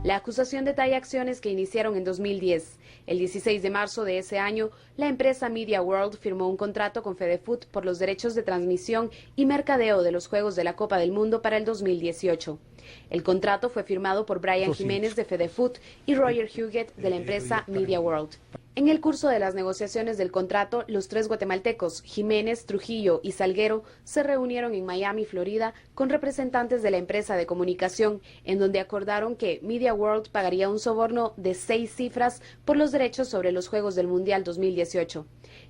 La acusación detalla acciones que iniciaron en 2010. El 16 de marzo de ese año, la empresa Media World firmó un contrato con Fedefoot por los derechos de transmisión y mercadeo de los Juegos de la Copa del Mundo para el 2018. El contrato fue firmado por Brian Jiménez de Fedefoot y Roger Huguet de la empresa Media World. En el curso de las negociaciones del contrato, los tres guatemaltecos, Jiménez, Trujillo y Salguero, se reunieron en Miami, Florida, con representantes de la empresa de comunicación, en donde acordaron que Media World pagaría un soborno de 6 cifras por los derechos sobre los Juegos del Mundial 2018.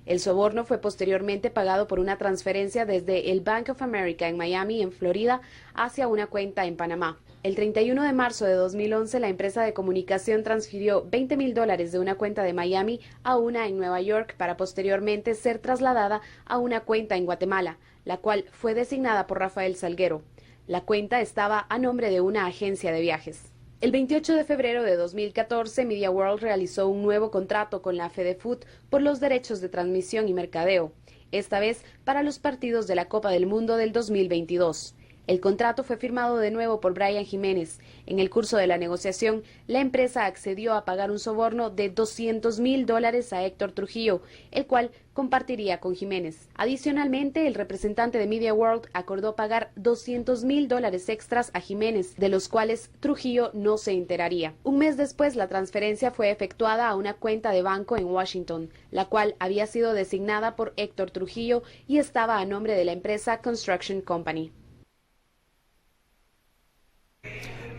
El soborno fue posteriormente pagado por una transferencia desde el Bank of America en Miami, en Florida, hacia una cuenta en Panamá. El 31 de marzo de 2011, la empresa de comunicación transfirió $20,000 de una cuenta de Miami a una en Nueva York para posteriormente ser trasladada a una cuenta en Guatemala, la cual fue designada por Rafael Salguero. La cuenta estaba a nombre de una agencia de viajes. El 28 de febrero de 2014, Media World realizó un nuevo contrato con la Fedefoot por los derechos de transmisión y mercadeo, esta vez para los partidos de la Copa del Mundo del 2022. El contrato fue firmado de nuevo por Brian Jiménez. En el curso de la negociación, la empresa accedió a pagar un soborno de $200,000 a Héctor Trujillo, el cual compartiría con Jiménez. Adicionalmente, el representante de Media World acordó pagar $200,000 extras a Jiménez, de los cuales Trujillo no se enteraría. Un mes después, la transferencia fue efectuada a una cuenta de banco en Washington, la cual había sido designada por Héctor Trujillo y estaba a nombre de la empresa Construction Company.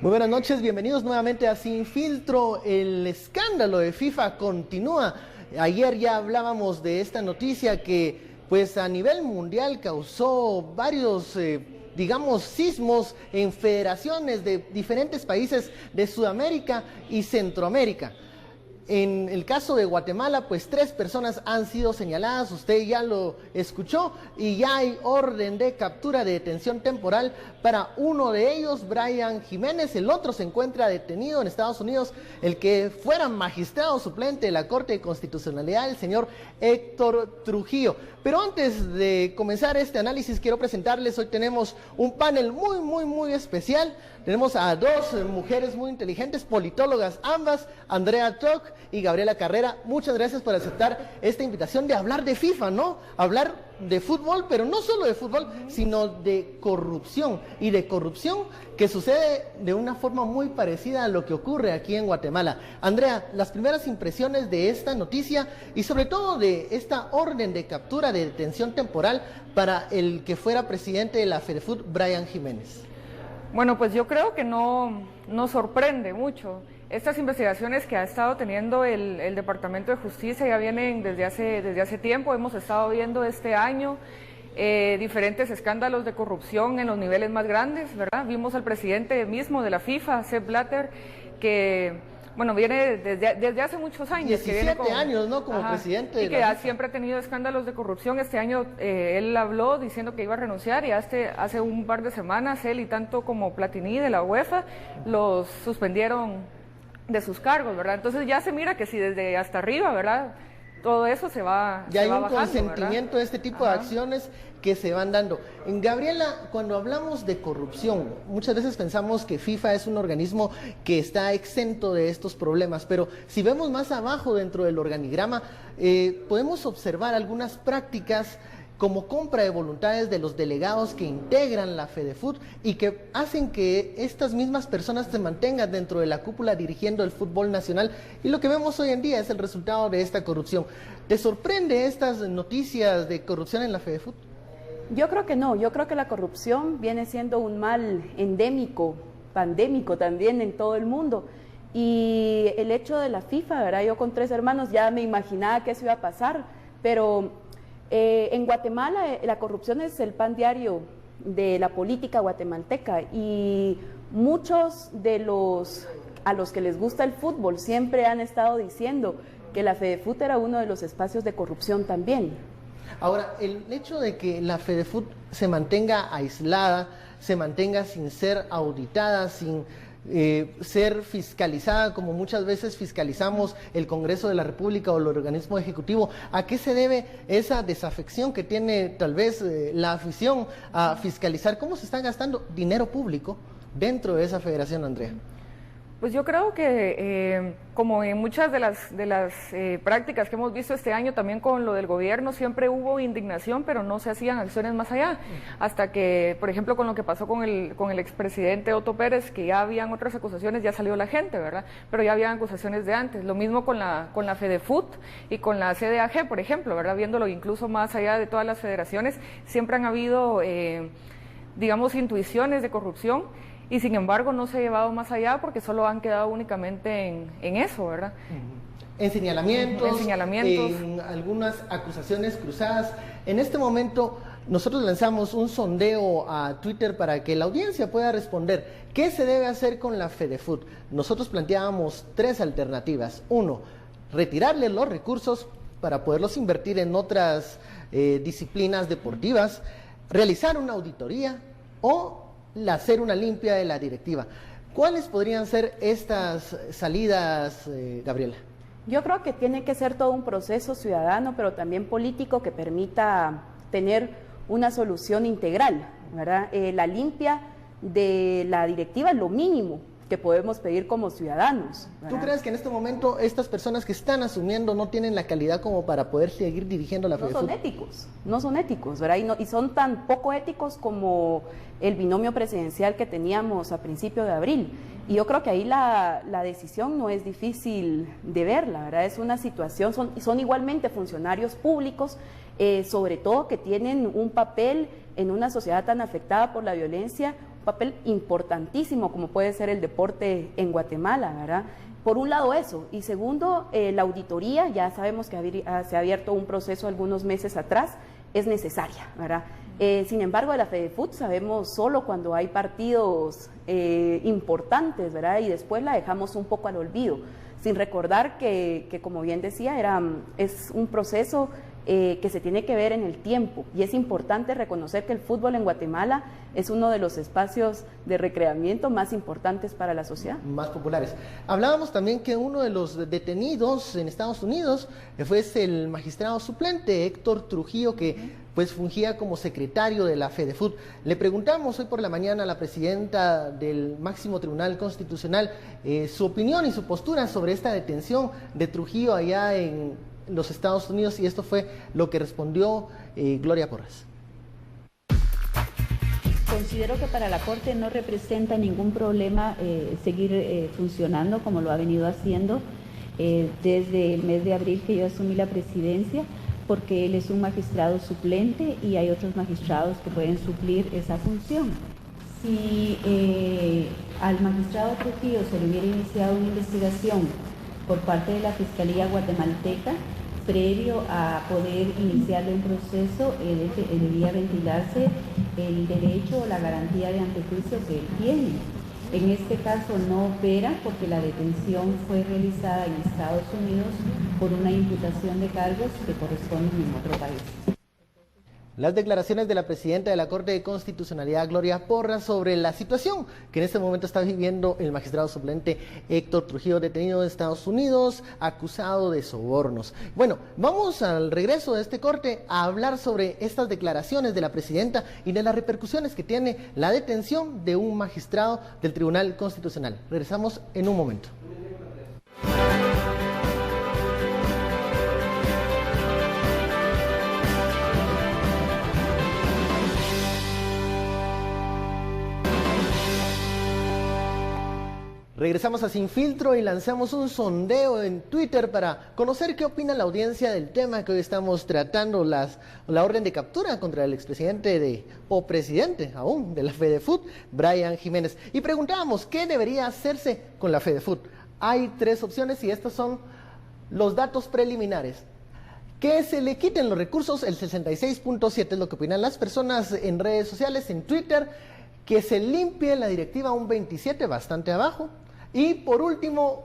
Muy buenas noches, bienvenidos nuevamente a Sin Filtro. El escándalo de FIFA continúa. Ayer ya hablábamos de esta noticia que pues a nivel mundial causó varios digamos sismos en federaciones de diferentes países de Sudamérica y Centroamérica. En el caso de Guatemala, pues 3 personas han sido señaladas, usted ya lo escuchó, y ya hay orden de captura de detención temporal para uno de ellos, Brian Jiménez. El otro se encuentra detenido en Estados Unidos, el que fuera magistrado suplente de la Corte de Constitucionalidad, el señor Héctor Trujillo. Pero antes de comenzar este análisis, quiero presentarles, hoy tenemos un panel muy especial. Tenemos a 2 mujeres muy inteligentes, politólogas ambas, Andrea Toc y Gabriela Carrera. Muchas gracias por aceptar esta invitación de hablar de FIFA, ¿no? Hablar de fútbol, pero no solo de fútbol, sino de corrupción. Y de corrupción que sucede de una forma muy parecida a lo que ocurre aquí en Guatemala. Andrea, las primeras impresiones de esta noticia y sobre todo de esta orden de captura de detención temporal para el que fuera presidente de la Fedefoot, Brian Jiménez. Bueno, pues yo creo que no nos sorprende mucho. Estas investigaciones que ha estado teniendo el Departamento de Justicia ya vienen desde hace tiempo. Hemos estado viendo este año diferentes escándalos de corrupción en los niveles más grandes, ¿verdad? Vimos al presidente mismo de la FIFA, Sepp Blatter, que bueno, viene desde hace muchos años. 17 años, ¿no? Como presidente. Y que siempre ha tenido escándalos de corrupción. Este año él habló diciendo que iba a renunciar y hace un par de semanas él y tanto como Platini de la UEFA los suspendieron de sus cargos, ¿verdad? Entonces ya se mira que si desde hasta arriba, ¿verdad? Todo eso se va ya hay un bajando, consentimiento, ¿verdad? De este tipo de acciones que se van dando. En Gabriela, cuando hablamos de corrupción, muchas veces pensamos que FIFA es un organismo que está exento de estos problemas, pero si vemos más abajo dentro del organigrama, podemos observar algunas prácticas como compra de voluntades de los delegados que integran la Fedefoot y que hacen que estas mismas personas se mantengan dentro de la cúpula dirigiendo el fútbol nacional, y lo que vemos hoy en día es el resultado de esta corrupción. ¿Te sorprende estas noticias de corrupción en la Fedefoot? Yo creo que no, yo creo que la corrupción viene siendo un mal endémico, pandémico también en todo el mundo. Y el hecho de la FIFA, ¿verdad? Yo con 3 hermanos ya me imaginaba que eso iba a pasar, pero en Guatemala la corrupción es el pan diario de la política guatemalteca, y muchos de a los que les gusta el fútbol siempre han estado diciendo que la Fedefoot era uno de los espacios de corrupción también. Ahora, el hecho de que la Fedefoot se mantenga aislada, se mantenga sin ser auditada, sin ser fiscalizada, como muchas veces fiscalizamos el Congreso de la República o el organismo ejecutivo, ¿a qué se debe esa desafección que tiene tal vez la afición a fiscalizar cómo se está gastando dinero público dentro de esa federación, Andrea? Pues yo creo que como en muchas de las prácticas que hemos visto este año, también con lo del gobierno, siempre hubo indignación, pero no se hacían acciones más allá. Hasta que, por ejemplo, con lo que pasó con el expresidente Otto Pérez, que ya habían otras acusaciones, ya salió la gente, ¿verdad? Pero ya habían acusaciones de antes. Lo mismo con la FEDEFUT y con la CDAG, por ejemplo, ¿verdad? Viéndolo incluso más allá de todas las federaciones, siempre han habido, digamos, intuiciones de corrupción. Y sin embargo no se ha llevado más allá porque solo han quedado únicamente en eso, ¿verdad? En señalamientos, en algunas acusaciones cruzadas. En este momento nosotros lanzamos un sondeo a Twitter para que la audiencia pueda responder. ¿Qué se debe hacer con la FEDEFUT? Nosotros planteábamos 3 alternativas. 1, retirarle los recursos para poderlos invertir en otras disciplinas deportivas, realizar una auditoría o hacer una limpia de la directiva. ¿Cuáles podrían ser estas salidas, Gabriela? Yo creo que tiene que ser todo un proceso ciudadano, pero también político, que permita tener una solución integral, ¿verdad? La limpia de la directiva es lo mínimo que podemos pedir como ciudadanos, ¿verdad? ¿Tú crees que en este momento estas personas que están asumiendo no tienen la calidad como para poder seguir dirigiendo la FEDEFUT? No son éticos, ¿verdad? Y son tan poco éticos como el binomio presidencial que teníamos a principio de abril. Y yo creo que ahí la decisión no es difícil de verla, ¿verdad? Es una situación, son igualmente funcionarios públicos, sobre todo que tienen un papel en una sociedad tan afectada por la violencia, papel importantísimo como puede ser el deporte en Guatemala, ¿verdad? Por un lado eso, y segundo, la auditoría, ya sabemos que se ha abierto un proceso algunos meses atrás, es necesaria, ¿verdad? Sin embargo, de la FEDEFUT sabemos solo cuando hay partidos importantes, ¿verdad? Y después la dejamos un poco al olvido, sin recordar que como bien decía, es un proceso que se tiene que ver en el tiempo, y es importante reconocer que el fútbol en Guatemala es uno de los espacios de recreamiento más importantes para la sociedad. Más populares. Hablábamos también que uno de los detenidos en Estados Unidos fue el magistrado suplente Héctor Trujillo, que pues fungía como secretario de la FEDEFUT. Le preguntamos hoy por la mañana a la presidenta del máximo tribunal constitucional su opinión y su postura sobre esta detención de Trujillo allá en los Estados Unidos, y esto fue lo que respondió Gloria Porras. Considero que para la Corte no representa ningún problema seguir funcionando como lo ha venido haciendo desde el mes de abril que yo asumí la presidencia, porque él es un magistrado suplente y hay otros magistrados que pueden suplir esa función. Si al magistrado Trujillo se le hubiera iniciado una investigación por parte de la Fiscalía guatemalteca, previo a poder iniciarle un proceso, debería ventilarse el derecho o la garantía de antejuicio que él tiene. En este caso no opera porque la detención fue realizada en Estados Unidos por una imputación de cargos que corresponden en otro país. Las declaraciones de la presidenta de la Corte de Constitucionalidad, Gloria Porras, sobre la situación que en este momento está viviendo el magistrado suplente Héctor Trujillo, detenido en Estados Unidos, acusado de sobornos. Bueno, vamos al regreso de este corte a hablar sobre estas declaraciones de la presidenta y de las repercusiones que tiene la detención de un magistrado del Tribunal Constitucional. Regresamos en un momento. Regresamos a Sin Filtro y lanzamos un sondeo en Twitter para conocer qué opina la audiencia del tema que hoy estamos tratando, la orden de captura contra el expresidente o presidente aún de la FEDEFUT, Brian Jiménez. Y preguntábamos qué debería hacerse con la FEDEFUT. Hay 3 opciones y estos son los datos preliminares. Que se le quiten los recursos, el 66.7 es lo que opinan las personas en redes sociales, en Twitter. Que se limpie la directiva, un 27, bastante abajo. Y por último,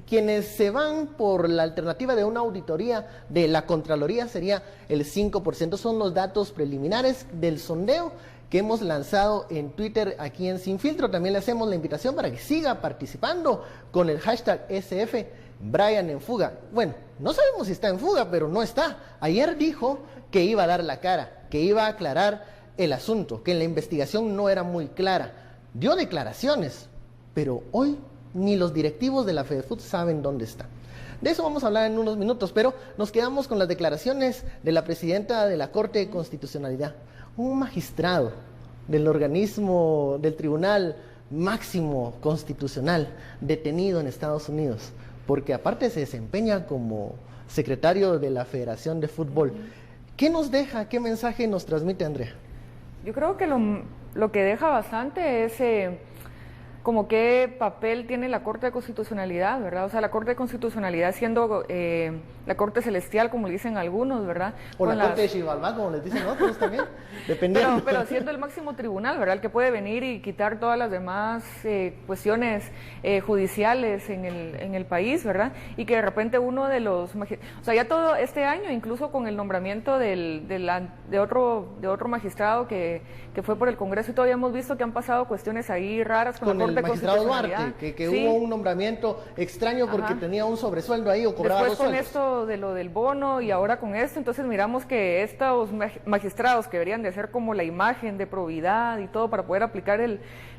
quienes se van por la alternativa de una auditoría de la Contraloría sería el 5%. Son los datos preliminares del sondeo que hemos lanzado en Twitter aquí en Sin Filtro. También le hacemos la invitación para que siga participando con el hashtag SF Brian en fuga. Bueno, no sabemos si está en fuga, pero no está. Ayer dijo que iba a dar la cara, que iba a aclarar el asunto, que la investigación no era muy clara. Dio declaraciones, pero hoy ni los directivos de la FEDEFUT saben dónde está. De eso vamos a hablar en unos minutos, pero nos quedamos con las declaraciones de la presidenta de la Corte de Constitucionalidad, un magistrado del organismo del Tribunal Máximo Constitucional, detenido en Estados Unidos, porque aparte se desempeña como secretario de la Federación de Fútbol. ¿Qué nos deja, qué mensaje nos transmite, Andrea? Yo creo que lo que deja bastante es como qué papel tiene la Corte de Constitucionalidad, ¿verdad? O sea, la Corte de Constitucionalidad siendo la Corte Celestial, como le dicen algunos, ¿verdad? O la Corte de Xibalbá, como les dicen otros también, dependiendo. Pero siendo el máximo tribunal, ¿verdad? El que puede venir y quitar todas las demás cuestiones judiciales en el país, ¿verdad? Y que de repente uno de los... O sea, ya todo este año, incluso con el nombramiento de otro magistrado que fue por el Congreso y todo, ya hemos visto que han pasado cuestiones ahí raras con la Corte el magistrado Duarte, que sí, hubo un nombramiento extraño porque tenía un sobresueldo ahí o cobraba después dos con esto de lo del bono y ahora con esto, entonces miramos que estos magistrados que deberían de ser como la imagen de probidad y todo para poder aplicar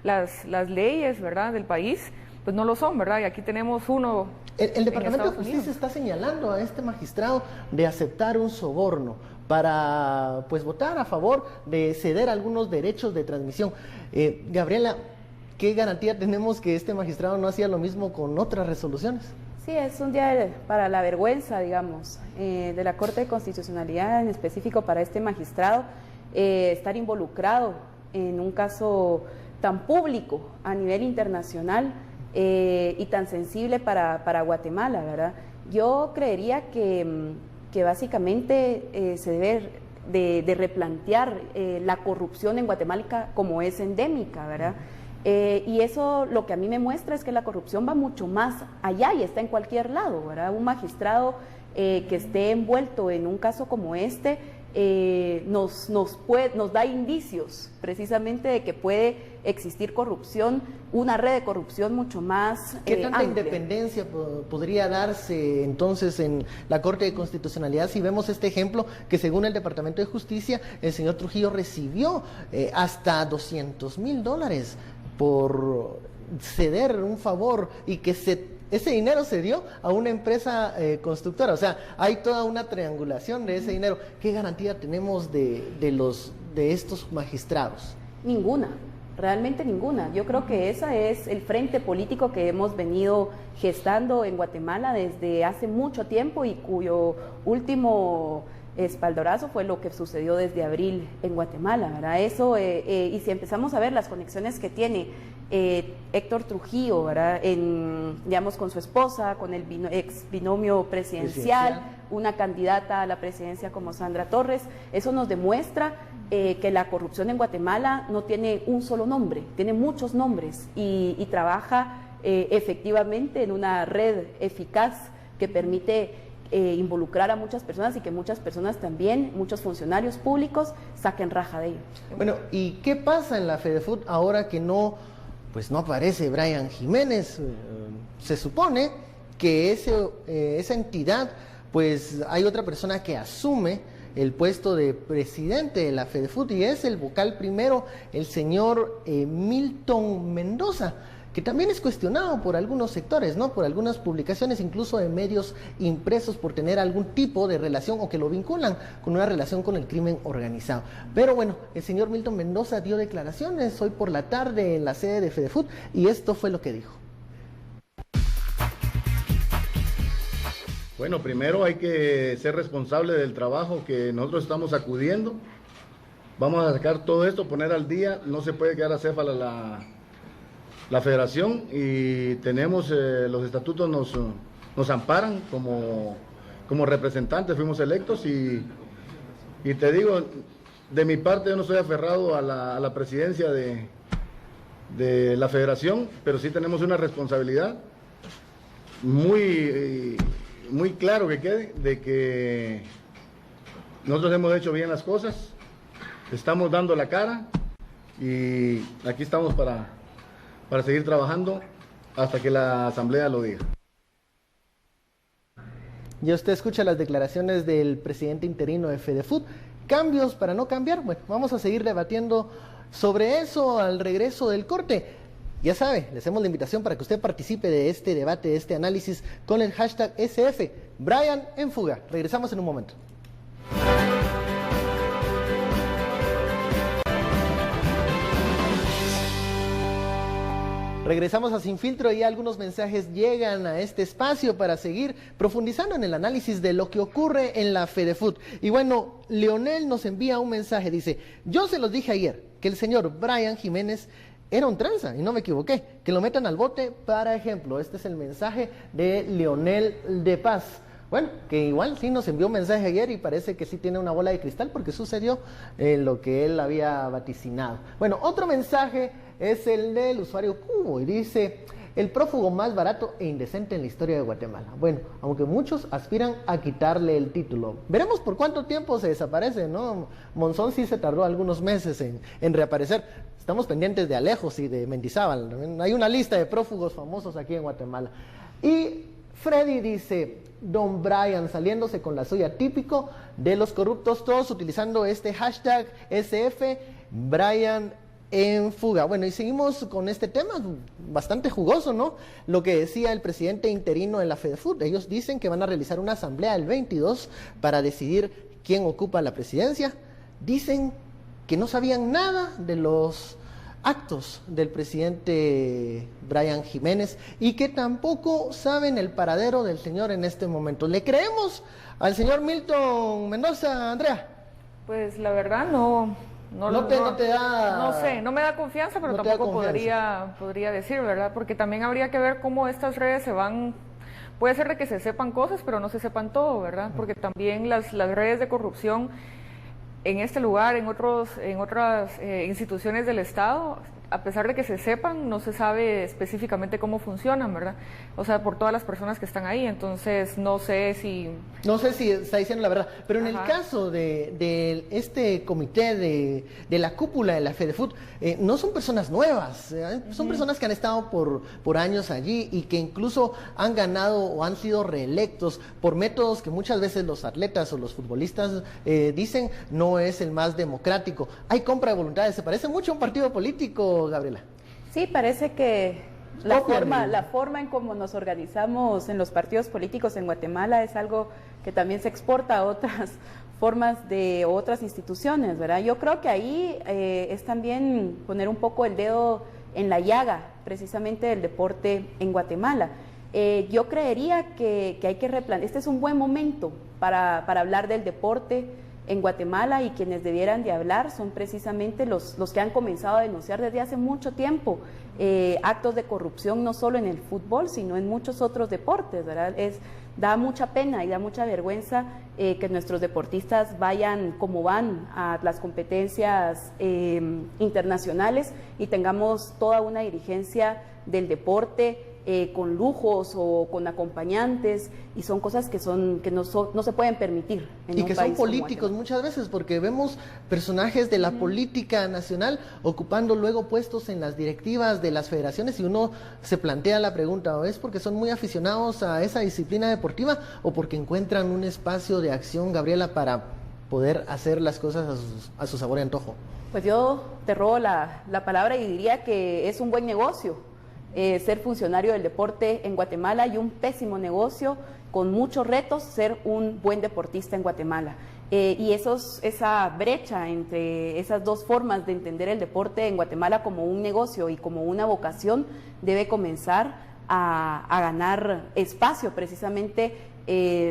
las leyes, ¿verdad?, del país, pues no lo son, ¿verdad? Y aquí tenemos uno. El Departamento de Justicia está señalando a este magistrado de aceptar un soborno para pues votar a favor de ceder algunos derechos de transmisión. Gabriela, ¿qué garantía tenemos que este magistrado no hacía lo mismo con otras resoluciones? Sí, es un día para la vergüenza, digamos, de la Corte de Constitucionalidad, en específico para este magistrado, estar involucrado en un caso tan público a nivel internacional y tan sensible para Guatemala, ¿verdad? Yo creería que básicamente se debe de replantear la corrupción en Guatemala como es endémica, ¿verdad? Y eso lo que a mí me muestra es que la corrupción va mucho más allá y está en cualquier lado, ¿verdad? Un magistrado que esté envuelto en un caso como este nos da indicios precisamente de que puede existir corrupción, una red de corrupción mucho más ¿Qué tanta amplia. independencia podría darse entonces en la Corte de Constitucionalidad si vemos este ejemplo que según el Departamento de Justicia el señor Trujillo recibió hasta $200,000 por ceder un favor y que ese dinero se dio a una empresa constructora? O sea, hay toda una triangulación de ese dinero. ¿Qué garantía tenemos de estos magistrados? Ninguna, realmente ninguna. Yo creo que ese es el frente político que hemos venido gestando en Guatemala desde hace mucho tiempo y cuyo último espaldarazo fue lo que sucedió desde abril en Guatemala, ¿verdad? Eso, y si empezamos a ver las conexiones que tiene Héctor Trujillo, ¿verdad?, digamos, con su esposa, con el ex binomio presidencial, una candidata a la presidencia como Sandra Torres, eso nos demuestra que la corrupción en Guatemala no tiene un solo nombre, tiene muchos nombres y trabaja efectivamente en una red eficaz que permite involucrar a muchas personas y que muchas personas también, muchos funcionarios públicos, saquen raja de ello. Bueno, ¿y qué pasa en la FEDEFUT ahora que no aparece Brian Jiménez? Se supone que esa entidad, pues hay otra persona que asume el puesto de presidente de la FEDEFUT y es el vocal primero, el señor Milton Mendoza, que también es cuestionado por algunos sectores, ¿no?, por algunas publicaciones, incluso de medios impresos, por tener algún tipo de relación o que lo vinculan con una relación con el crimen organizado. Pero bueno, el señor Milton Mendoza dio declaraciones hoy por la tarde en la sede de FEDEFUT y esto fue lo que dijo. Bueno, primero hay que ser responsable del trabajo que nosotros estamos acudiendo. Vamos a sacar todo esto, poner al día, no se puede quedar acéfala la federación y tenemos, los estatutos nos amparan como representantes, fuimos electos y te digo, de mi parte yo no estoy aferrado a la presidencia de la federación, pero sí tenemos una responsabilidad muy claro que quede, de que nosotros hemos hecho bien las cosas, estamos dando la cara y aquí estamos para seguir trabajando hasta que la Asamblea lo diga. Ya usted escucha las declaraciones del presidente interino de FEDEFUT. ¿Cambios para no cambiar? Bueno, vamos a seguir debatiendo sobre eso al regreso del corte. Ya sabe, le hacemos la invitación para que usted participe de este debate, de este análisis con el hashtag SF. Brian en fuga. Regresamos en un momento. Regresamos a Sin Filtro y algunos mensajes llegan a este espacio para seguir profundizando en el análisis de lo que ocurre en la Fedefoot. Y bueno, Leonel nos envía un mensaje, dice: yo se los dije ayer que el señor Brian Jiménez era un tranza y no me equivoqué, que lo metan al bote para ejemplo. Este es el mensaje de Leonel de Paz. Bueno, que igual sí nos envió un mensaje ayer y parece que sí tiene una bola de cristal porque sucedió lo que él había vaticinado. Bueno, otro mensaje es el del usuario Cubo y dice: el prófugo más barato e indecente en la historia de Guatemala. Bueno, aunque muchos aspiran a quitarle el título. Veremos por cuánto tiempo se desaparece, ¿no? Monzón sí se tardó algunos meses en reaparecer. Estamos pendientes de Alejos y de Mendizábal. Hay una lista de prófugos famosos aquí en Guatemala. Y Freddy dice: don Brian saliéndose con la suya, típico de los corruptos, todos utilizando este hashtag SF, Brian en fuga. Bueno, y seguimos con este tema bastante jugoso, ¿no? Lo que decía el presidente interino de la Fedefoot. Ellos dicen que van a realizar una asamblea el 22 para decidir quién ocupa la presidencia. Dicen que no sabían nada de los actos del presidente Brian Jiménez y que tampoco saben el paradero del señor en este momento. ¿Le creemos al señor Milton Mendoza, Andrea? Pues la verdad no te da... No sé, no me da confianza, pero tampoco podría decir, ¿verdad? Porque también habría que ver cómo estas redes se van... Puede ser de que se sepan cosas, pero no se sepan todo, ¿verdad? Porque también las redes de corrupción en este lugar, en otras instituciones del Estado, a pesar de que se sepan, no se sabe específicamente cómo funcionan, ¿verdad? O sea, por todas las personas que están ahí, entonces no sé si... No sé si está diciendo la verdad, pero en el caso de este comité de la cúpula de la Fedefoot, no son personas nuevas, son personas que han estado por años allí y que incluso han ganado o han sido reelectos por métodos que muchas veces los atletas o los futbolistas dicen no es el más democrático. Hay compra de voluntades, se parece mucho a un partido político, Gabriela. Sí, parece que la forma en cómo nos organizamos en los partidos políticos en Guatemala es algo que también se exporta a otras formas de otras instituciones, ¿verdad? Yo creo que ahí es también poner un poco el dedo en la llaga, precisamente del deporte en Guatemala. Yo creería que hay que replantear, este es un buen momento para hablar del deporte en Guatemala, y quienes debieran de hablar son precisamente los que han comenzado a denunciar desde hace mucho tiempo actos de corrupción, no solo en el fútbol, sino en muchos otros deportes, ¿verdad? Da mucha pena y da mucha vergüenza que nuestros deportistas vayan como van a las competencias internacionales y tengamos toda una dirigencia del deporte con lujos o con acompañantes, y son cosas que no se pueden permitir en y que son políticos muchas veces, porque vemos personajes de la política nacional ocupando luego puestos en las directivas de las federaciones, y uno se plantea la pregunta: ¿o es porque son muy aficionados a esa disciplina deportiva o porque encuentran un espacio de acción, Gabriela, para poder hacer las cosas a su sabor y antojo? Pues yo te robo la palabra y diría que es un buen negocio ser funcionario del deporte en Guatemala, y un pésimo negocio con muchos retos ser un buen deportista en Guatemala. Y esa brecha entre esas dos formas de entender el deporte en Guatemala como un negocio y como una vocación debe comenzar a ganar espacio precisamente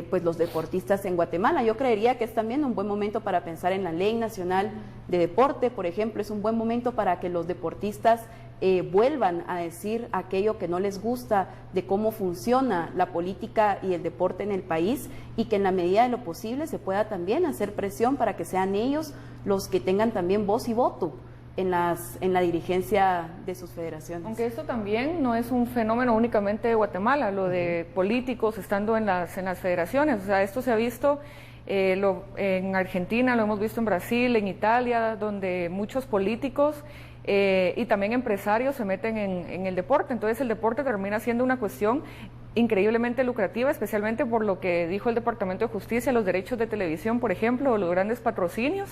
pues los deportistas en Guatemala. Yo creería que es también un buen momento para pensar en la Ley Nacional de Deporte, por ejemplo. Es un buen momento para que los deportistas vuelvan a decir aquello que no les gusta de cómo funciona la política y el deporte en el país, y que en la medida de lo posible se pueda también hacer presión para que sean ellos los que tengan también voz y voto en la dirigencia de sus federaciones. Aunque esto también no es un fenómeno únicamente de Guatemala, lo de políticos estando en las federaciones. O sea, esto se ha visto en Argentina, lo hemos visto en Brasil, en Italia, donde muchos políticos y también empresarios se meten en el deporte. Entonces el deporte termina siendo una cuestión increíblemente lucrativa, especialmente por lo que dijo el Departamento de Justicia, los derechos de televisión, por ejemplo, o los grandes patrocinios.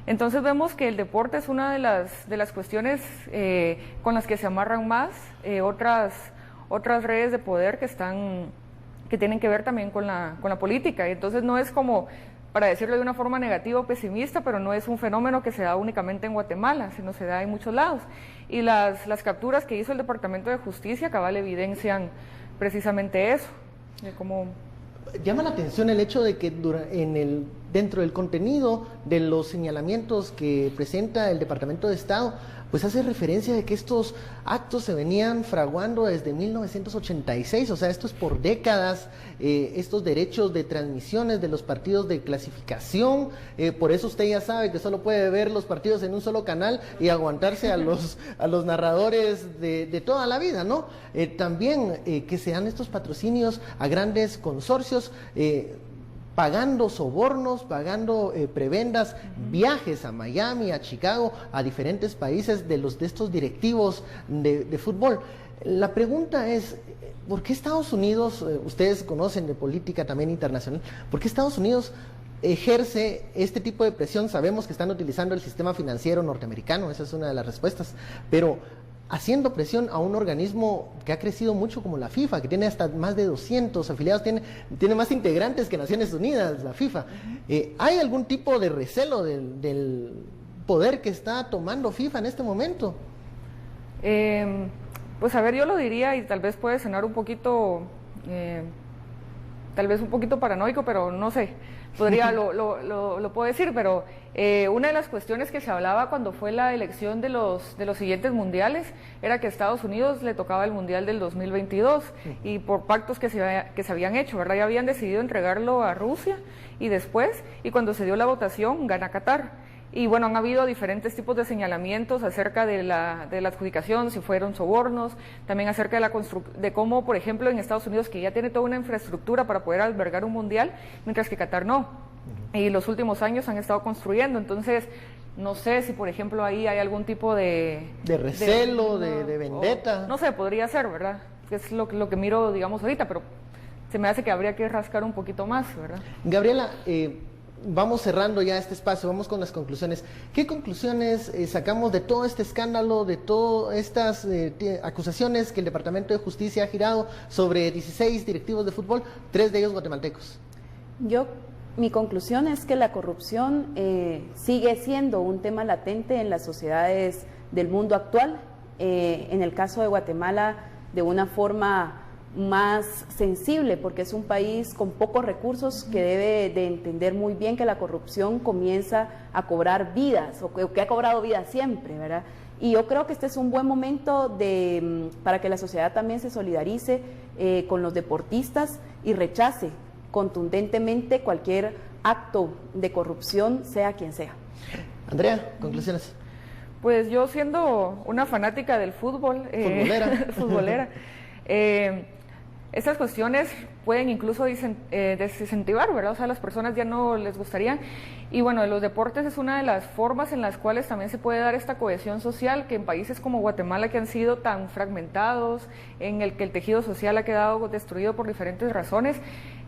Entonces vemos que el deporte es una de las cuestiones con las que se amarran más otras redes de poder que tienen que ver también con la política. Y entonces no es como, para decirlo de una forma negativa o pesimista, pero no es un fenómeno que se da únicamente en Guatemala, sino se da en muchos lados. Y las capturas que hizo el Departamento de Justicia cabal evidencian precisamente eso, de cómo... Llama la atención el hecho de que dentro del contenido de los señalamientos que presenta el Departamento de Estado, pues hace referencia de que estos actos se venían fraguando desde 1986, o sea, esto es por décadas, estos derechos de transmisiones de los partidos de clasificación, por eso usted ya sabe que solo puede ver los partidos en un solo canal y aguantarse a los narradores de toda la vida, ¿no? También que se dan estos patrocinios a grandes consorcios, pagando sobornos, pagando prebendas, viajes a Miami, a Chicago, a diferentes países de estos directivos de fútbol. La pregunta es, ¿por qué Estados Unidos, ustedes conocen de política también internacional, por qué Estados Unidos ejerce este tipo de presión? Sabemos que están utilizando el sistema financiero norteamericano, esa es una de las respuestas, pero haciendo presión a un organismo que ha crecido mucho como la FIFA, que tiene hasta más de 200 afiliados, tiene más integrantes que Naciones Unidas, la FIFA. ¿Hay algún tipo de recelo del poder que está tomando FIFA en este momento? Pues a ver, yo lo diría, y tal vez puede sonar un poquito, tal vez un poquito paranoico, pero no sé, lo puedo decir, pero una de las cuestiones que se hablaba cuando fue la elección de los siguientes mundiales era que a Estados Unidos le tocaba el mundial del 2022 y por pactos que se habían hecho, ¿verdad? Ya habían decidido entregarlo a Rusia y cuando se dio la votación, gana Qatar. Y bueno, han habido diferentes tipos de señalamientos acerca de la adjudicación, si fueron sobornos, también acerca de cómo, por ejemplo, en Estados Unidos, que ya tiene toda una infraestructura para poder albergar un mundial, mientras que Qatar no. Y los últimos años han estado construyendo, entonces no sé si, por ejemplo, ahí hay algún tipo de recelo, de vendetta. No sé, podría ser, ¿verdad? Es lo que miro, digamos, ahorita, pero se me hace que habría que rascar un poquito más, ¿verdad? Gabriela, vamos cerrando ya este espacio, vamos con las conclusiones. ¿Qué conclusiones sacamos de todo este escándalo, de todas estas acusaciones que el Departamento de Justicia ha girado sobre 16 directivos de fútbol, 3 de ellos guatemaltecos? Mi conclusión es que la corrupción sigue siendo un tema latente en las sociedades del mundo actual. En el caso de Guatemala, de una forma más sensible, porque es un país con pocos recursos que debe de entender muy bien que la corrupción comienza a cobrar vidas, o que ha cobrado vidas siempre, ¿verdad? Y yo creo que este es un buen momento para que la sociedad también se solidarice con los deportistas y rechace contundentemente cualquier acto de corrupción, sea quien sea. Andrea, conclusiones. Pues yo, siendo una fanática del fútbol, futbolera, estas cuestiones pueden incluso desincentivar, ¿verdad? O sea, a las personas ya no les gustarían. Y bueno, los deportes es una de las formas en las cuales también se puede dar esta cohesión social, que en países como Guatemala, que han sido tan fragmentados, en el que el tejido social ha quedado destruido por diferentes razones,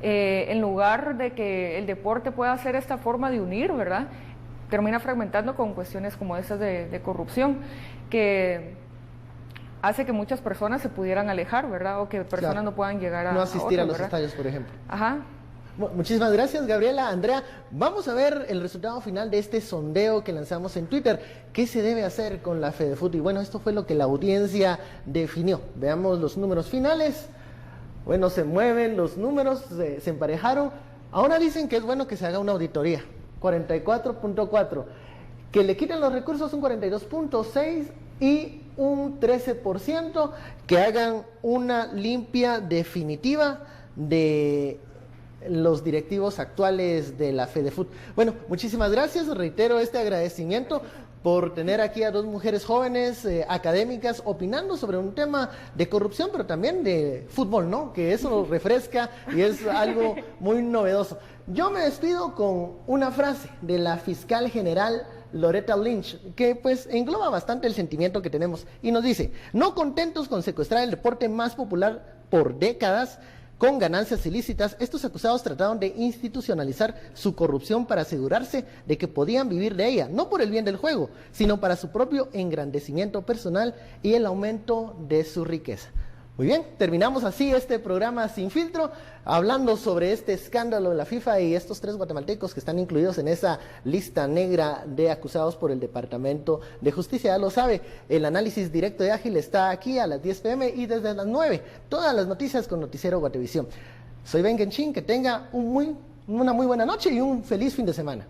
en lugar de que el deporte pueda ser esta forma de unir, ¿verdad?, termina fragmentando con cuestiones como estas de corrupción, que hace que muchas personas se pudieran alejar, ¿verdad? O que personas no puedan llegar no asistir a los estadios, por ejemplo. Ajá. Muchísimas gracias, Gabriela. Andrea, vamos a ver el resultado final de este sondeo que lanzamos en Twitter. ¿Qué se debe hacer con la FEDEFUT? Y bueno, esto fue lo que la audiencia definió. Veamos los números finales. Bueno, se mueven los números, se emparejaron. Ahora dicen que es bueno que se haga una auditoría. 44.4. Que le quiten los recursos, un 42.6, y un 13% que hagan una limpia definitiva de los directivos actuales de la FEDEFUT. Bueno, muchísimas gracias, reitero este agradecimiento por tener aquí a 2 mujeres jóvenes, académicas, opinando sobre un tema de corrupción, pero también de fútbol, ¿no? Que eso refresca y es algo muy novedoso. Yo me despido con una frase de la fiscal general Loretta Lynch, que pues engloba bastante el sentimiento que tenemos, y nos dice: no contentos con secuestrar el deporte más popular por décadas, Con ganancias ilícitas, estos acusados trataron de institucionalizar su corrupción para asegurarse de que podían vivir de ella, no por el bien del juego, sino para su propio engrandecimiento personal y el aumento de su riqueza. Muy bien, terminamos así este programa Sin Filtro, hablando sobre este escándalo de la FIFA y estos 3 guatemaltecos que están incluidos en esa lista negra de acusados por el Departamento de Justicia. Ya lo sabe, el análisis directo de Ágil está aquí a las 10 p.m. y desde las 9, todas las noticias con Noticiero Guatevisión. Soy Ben Genchin, que tenga una muy buena noche y un feliz fin de semana.